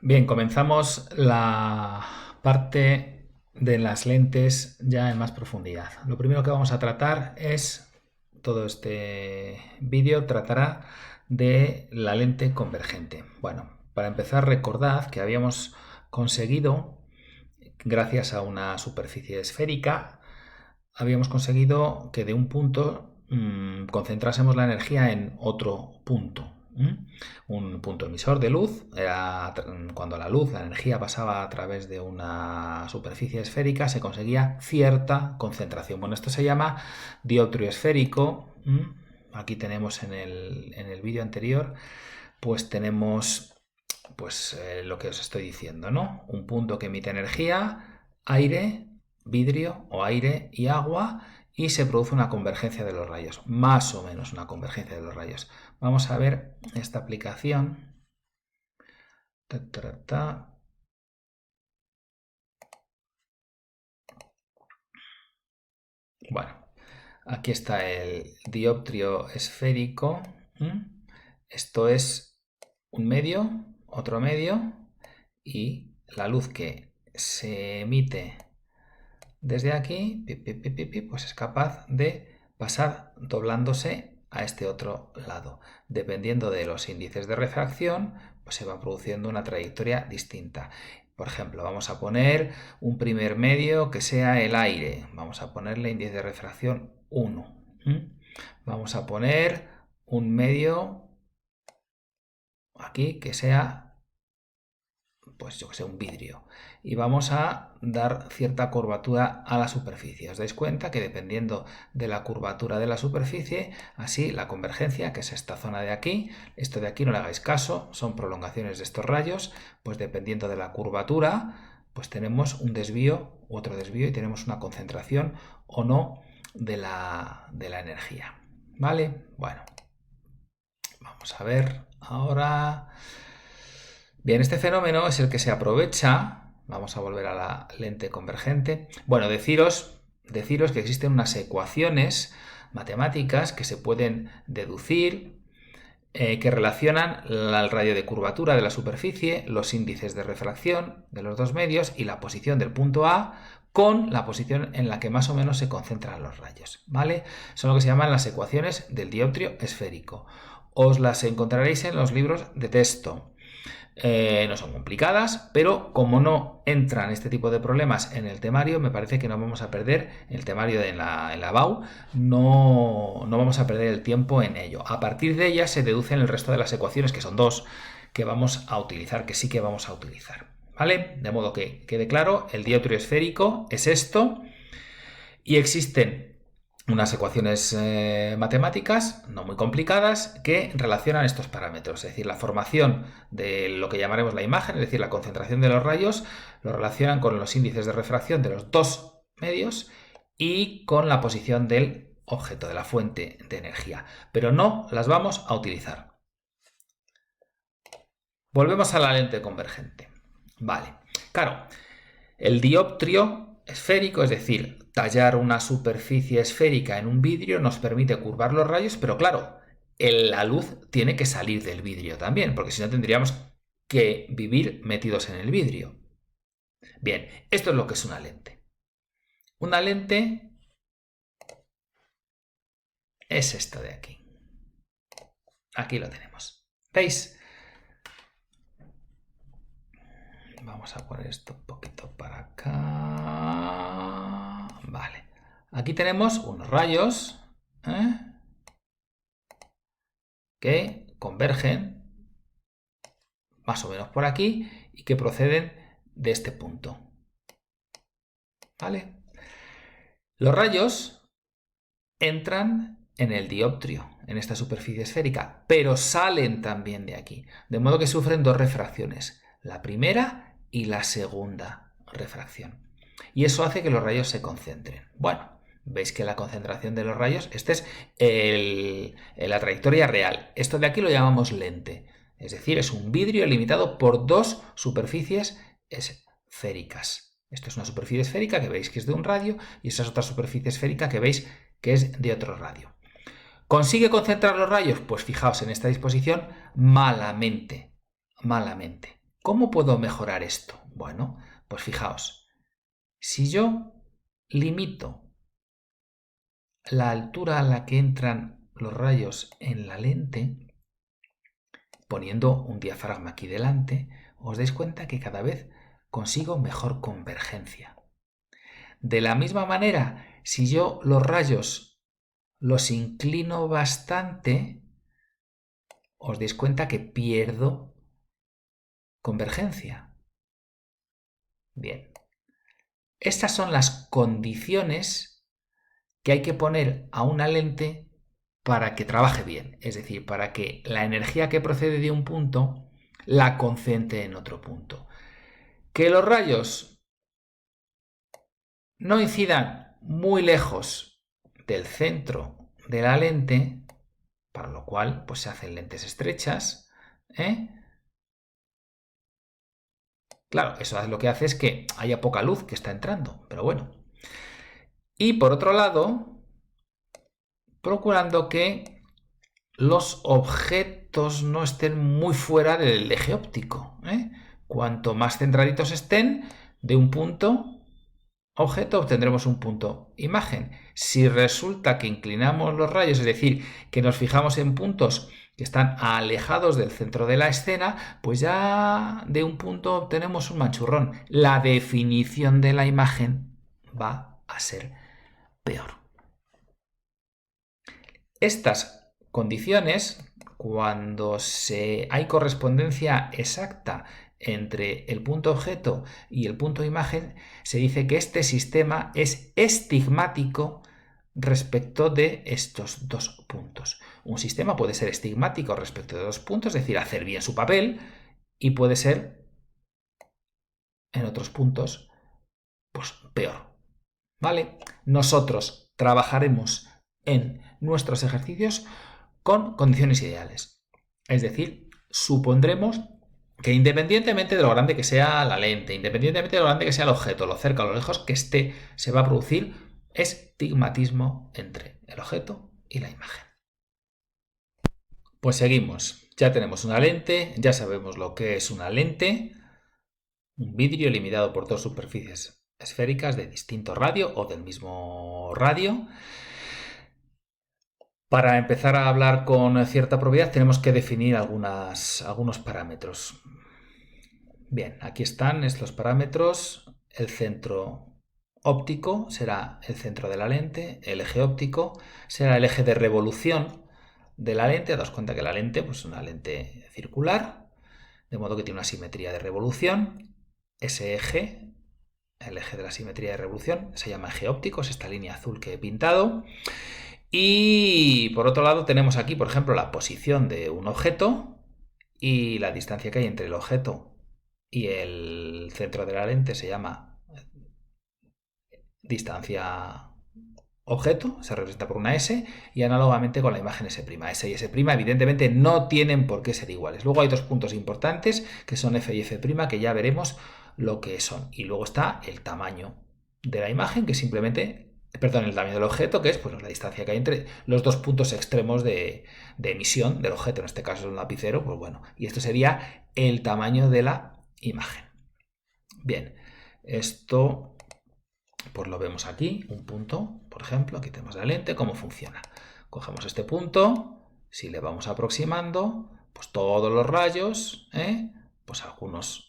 Bien, comenzamos la parte de las lentes ya en más profundidad. Lo primero que vamos a tratar es, todo este vídeo tratará de la lente convergente. Bueno, para empezar recordad que habíamos conseguido, gracias a una superficie esférica, habíamos conseguido que de un punto concentrásemos la energía en otro punto. Un punto emisor de luz era cuando la luz, la energía pasaba a través de una superficie esférica, se conseguía cierta concentración. Bueno, esto se llama dioptrio esférico. Aquí tenemos en el vídeo anterior, pues tenemos lo que os estoy diciendo, ¿no? Un punto que emite energía, aire, vidrio o aire y agua, y se produce una convergencia de los rayos, más o menos una convergencia de los rayos. Vamos a ver esta aplicación. Ta, ta, ta. Bueno, aquí está el dioptrio esférico. Esto es un medio, otro medio, y la luz que se emite desde aquí, pues es capaz de pasar doblándose a este otro lado. Dependiendo de los índices de refracción, pues se va produciendo una trayectoria distinta. Por ejemplo, vamos a poner un primer medio que sea el aire. Vamos a ponerle índice de refracción 1. Vamos a poner un medio aquí que sea, pues yo que sé, un vidrio, y vamos a dar cierta curvatura a la superficie. Os dais cuenta que dependiendo de la curvatura de la superficie, así la convergencia, que es esta zona de aquí, esto de aquí no le hagáis caso, son prolongaciones de estos rayos, pues dependiendo de la curvatura, pues tenemos un desvío u otro desvío y tenemos una concentración o no de la energía. ¿Vale? Bueno, vamos a ver ahora. Bien, este fenómeno es el que se aprovecha. Vamos a volver a la lente convergente. Bueno, deciros que existen unas ecuaciones matemáticas que se pueden deducir, que relacionan el radio de curvatura de la superficie, los índices de refracción de los dos medios y la posición del punto A con la posición en la que más o menos se concentran los rayos, ¿vale? Son lo que se llaman las ecuaciones del dioptrio esférico. Os las encontraréis en los libros de texto. No son complicadas, pero como no entran este tipo de problemas en el temario, me parece que no vamos a perder el temario en la BAU, no vamos a perder el tiempo en ello. A partir de ellas se deducen el resto de las ecuaciones, que son dos, que vamos a utilizar, que sí que vamos a utilizar. ¿Vale? De modo que quede claro, el dioptrio esférico es esto, y existen unas ecuaciones matemáticas no muy complicadas que relacionan estos parámetros, es decir, la formación de lo que llamaremos la imagen, es decir, la concentración de los rayos, lo relacionan con los índices de refracción de los dos medios y con la posición del objeto, de la fuente de energía, pero no las vamos a utilizar. Volvemos a la lente convergente. Vale, claro, el dioptrio esférico, es decir, tallar una superficie esférica en un vidrio, nos permite curvar los rayos, pero claro, la luz tiene que salir del vidrio también, porque si no tendríamos que vivir metidos en el vidrio. Bien, esto es lo que es una lente. Una lente es esto de aquí. Aquí lo tenemos. ¿Veis? Vamos a poner esto un poquito para acá. Vale. Aquí tenemos unos rayos, que convergen más o menos por aquí y que proceden de este punto. ¿Vale? Los rayos entran en el dioptrio, en esta superficie esférica, pero salen también de aquí, de modo que sufren dos refracciones, la primera y la segunda refracción. Y eso hace que los rayos se concentren. Bueno, veis que la concentración de los rayos, esta es la trayectoria real. Esto de aquí lo llamamos lente. Es decir, es un vidrio limitado por dos superficies esféricas. Esto es una superficie esférica que veis que es de un radio y esta es otra superficie esférica que veis que es de otro radio. ¿Consigue concentrar los rayos? Pues fijaos en esta disposición, malamente. Malamente. ¿Cómo puedo mejorar esto? Bueno, pues fijaos, si yo limito la altura a la que entran los rayos en la lente, poniendo un diafragma aquí delante, os dais cuenta que cada vez consigo mejor convergencia. De la misma manera, si yo los rayos los inclino bastante, os dais cuenta que pierdo convergencia. Bien, estas son las condiciones que hay que poner a una lente para que trabaje bien, es decir, para que la energía que procede de un punto la concentre en otro punto. Que los rayos no incidan muy lejos del centro de la lente, para lo cual pues se hacen lentes estrechas, Claro, eso lo que hace es que haya poca luz que está entrando, pero bueno. Y por otro lado, procurando que los objetos no estén muy fuera del eje óptico. Cuanto más centraditos estén de un punto objeto, obtendremos un punto imagen. Si resulta que inclinamos los rayos, es decir, que nos fijamos en puntos que están alejados del centro de la escena, pues ya de un punto obtenemos un manchurrón. La definición de la imagen va a ser peor. Estas condiciones, cuando hay correspondencia exacta entre el punto objeto y el punto imagen, se dice que este sistema es estigmático respecto de estos dos puntos. Un sistema puede ser estigmático respecto de dos puntos, es decir, hacer bien su papel, y puede ser en otros puntos pues peor. ¿Vale? Nosotros trabajaremos en nuestros ejercicios con condiciones ideales. Es decir, supondremos que independientemente de lo grande que sea la lente, independientemente de lo grande que sea el objeto, lo cerca o lo lejos que esté, se va a producir estigmatismo entre el objeto y la imagen. Pues seguimos. Ya tenemos una lente, ya sabemos lo que es una lente, un vidrio limitado por dos superficies esféricas de distinto radio o del mismo radio. Para empezar a hablar con cierta propiedad tenemos que definir algunos parámetros. Bien, aquí están estos parámetros. El centro óptico será el centro de la lente, el eje óptico será el eje de revolución de la lente. Daos cuenta que la lente pues, es una lente circular, de modo que tiene una simetría de revolución. Ese eje, el eje de la simetría de revolución, se llama eje óptico, es esta línea azul que he pintado. Y por otro lado tenemos aquí, por ejemplo, la posición de un objeto y la distancia que hay entre el objeto y el centro de la lente se llama distancia objeto, se representa por una S, y análogamente con la imagen S'. S y S' evidentemente no tienen por qué ser iguales. Luego hay dos puntos importantes que son F y F', que ya veremos lo que son. Y luego está el tamaño de la imagen, que simplemente... Perdón, el tamaño del objeto, que es pues, la distancia que hay entre los dos puntos extremos de emisión del objeto, en este caso es un lapicero, pues bueno, y esto sería el tamaño de la imagen. Bien, esto pues lo vemos aquí, un punto, por ejemplo, aquí tenemos la lente, cómo funciona. Cogemos este punto, si le vamos aproximando, pues todos los rayos, pues algunos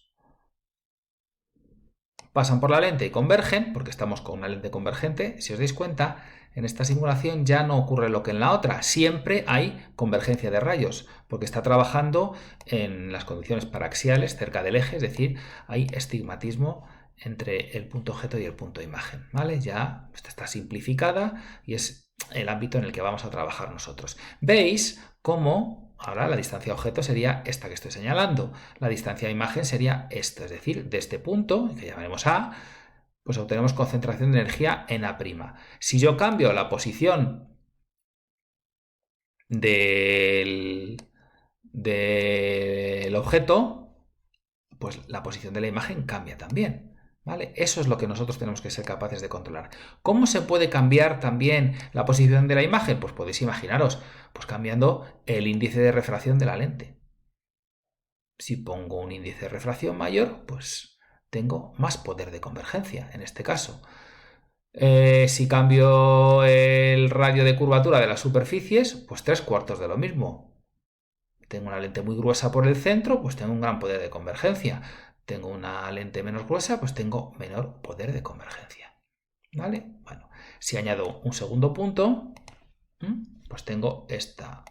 pasan por la lente y convergen, porque estamos con una lente convergente. Si os dais cuenta, en esta simulación ya no ocurre lo que en la otra. Siempre hay convergencia de rayos, porque está trabajando en las condiciones paraxiales cerca del eje, es decir, hay estigmatismo entre el punto objeto y el punto imagen. ¿Vale? Ya esta está simplificada y es el ámbito en el que vamos a trabajar nosotros. ¿Veis cómo ahora la distancia objeto sería esta que estoy señalando? La distancia imagen sería esta, es decir, de este punto, que llamaremos A, pues obtenemos concentración de energía en A'. Si yo cambio la posición del objeto, pues la posición de la imagen cambia también. ¿Vale? Eso es lo que nosotros tenemos que ser capaces de controlar. ¿Cómo se puede cambiar también la posición de la imagen? Pues podéis imaginaros, pues cambiando el índice de refracción de la lente. Si pongo un índice de refracción mayor, pues tengo más poder de convergencia en este caso. Si cambio el radio de curvatura de las superficies, pues 3/4 de lo mismo. Tengo una lente muy gruesa por el centro, pues tengo un gran poder de convergencia. Tengo una lente menos gruesa, pues tengo menor poder de convergencia. ¿Vale? Bueno, si añado un segundo punto, pues tengo esta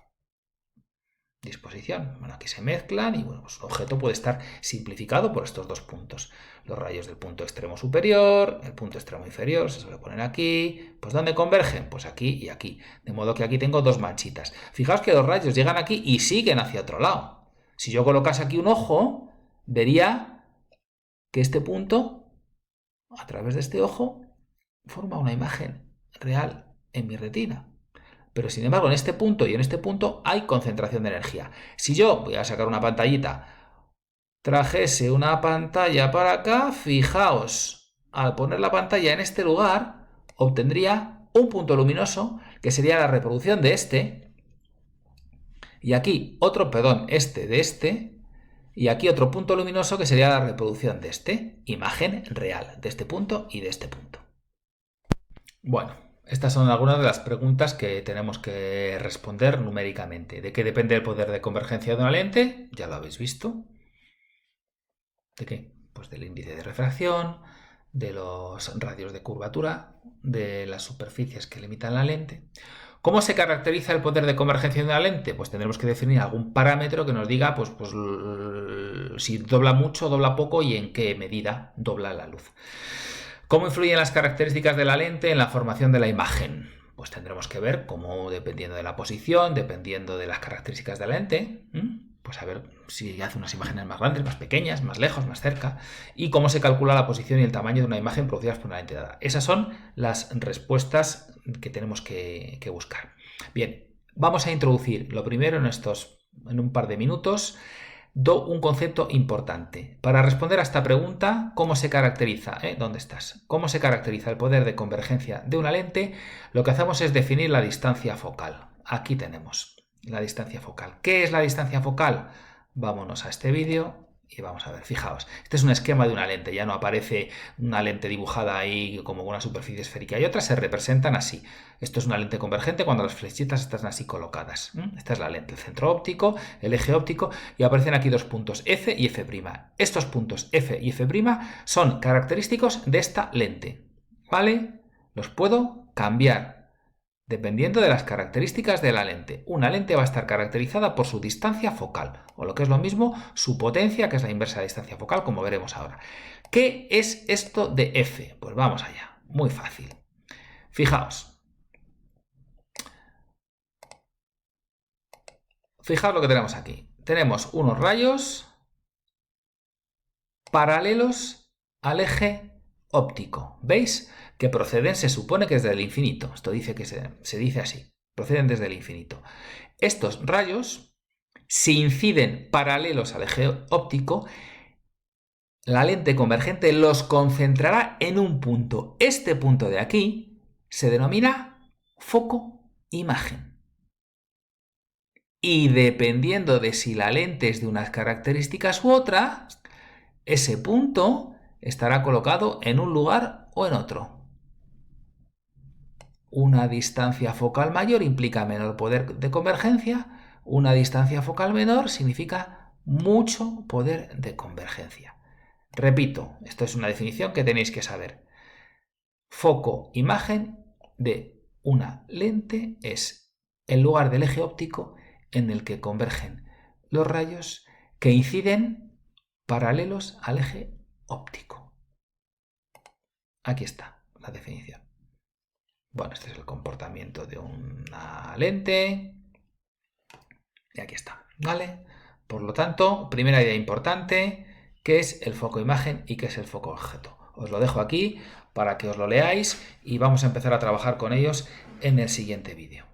disposición. Bueno, aquí se mezclan y bueno, pues el objeto puede estar simplificado por estos dos puntos. Los rayos del punto extremo superior, el punto extremo inferior, se suele poner aquí. Pues ¿dónde convergen? Pues aquí y aquí. De modo que aquí tengo dos manchitas. Fijaos que los rayos llegan aquí y siguen hacia otro lado. Si yo colocase aquí un ojo, vería que este punto, a través de este ojo, forma una imagen real en mi retina. Pero sin embargo, en este punto y en este punto hay concentración de energía. Si yo voy a sacar una pantallita, trajese una pantalla para acá, fijaos, al poner la pantalla en este lugar, obtendría un punto luminoso que sería la reproducción de este, y aquí otro, perdón, este de este, y aquí otro punto luminoso que sería la reproducción de este, imagen real de este punto y de este punto. Bueno. Estas son algunas de las preguntas que tenemos que responder numéricamente. ¿De qué depende el poder de convergencia de una lente? Ya lo habéis visto. ¿De qué? Pues del índice de refracción, de los radios de curvatura, de las superficies que limitan la lente. ¿Cómo se caracteriza el poder de convergencia de una lente? Pues tendremos que definir algún parámetro que nos diga pues si dobla mucho, dobla poco y en qué medida dobla la luz. ¿Cómo influyen las características de la lente en la formación de la imagen? Pues tendremos que ver cómo, dependiendo de la posición, dependiendo de las características de la lente, pues a ver si hace unas imágenes más grandes, más pequeñas, más lejos, más cerca, y cómo se calcula la posición y el tamaño de una imagen producidas por una lente dada. Esas son las respuestas que tenemos que buscar. Bien, vamos a introducir lo primero en un par de minutos, un concepto importante. Para responder a esta pregunta, ¿cómo se caracteriza? ¿Dónde estás? ¿Cómo se caracteriza el poder de convergencia de una lente? Lo que hacemos es definir la distancia focal. Aquí tenemos la distancia focal. ¿Qué es la distancia focal? Vámonos a este vídeo y vamos a ver. Fijaos, este es un esquema de una lente. Ya no aparece una lente dibujada ahí como una superficie esférica y otras se representan así. Esto es una lente convergente cuando las flechitas están así colocadas. Esta es la lente, el centro óptico, el eje óptico y aparecen aquí dos puntos F y F'. Estos puntos F y F' son característicos de esta lente. ¿Vale? Los puedo cambiar dependiendo de las características de la lente. Una lente va a estar caracterizada por su distancia focal, o lo que es lo mismo, su potencia, que es la inversa de la distancia focal, como veremos ahora. ¿Qué es esto de F? Pues vamos allá, muy fácil. Fijaos. Fijaos lo que tenemos aquí. Tenemos unos rayos paralelos al eje óptico. ¿Veis? Que proceden, se supone que desde el infinito. Esto dice que se dice así. Proceden desde el infinito. Estos rayos, si inciden paralelos al eje óptico, la lente convergente los concentrará en un punto. Este punto de aquí se denomina foco imagen. Y dependiendo de si la lente es de unas características u otras, ese punto estará colocado en un lugar o en otro. Una distancia focal mayor implica menor poder de convergencia, una distancia focal menor significa mucho poder de convergencia. Repito, esto es una definición que tenéis que saber. Foco imagen de una lente es el lugar del eje óptico en el que convergen los rayos que inciden paralelos al eje óptico. Aquí está la definición. Bueno, este es el comportamiento de una lente. Y aquí está, ¿vale? Por lo tanto, primera idea importante, ¿qué es el foco imagen y qué es el foco objeto? Os lo dejo aquí para que os lo leáis y vamos a empezar a trabajar con ellos en el siguiente vídeo.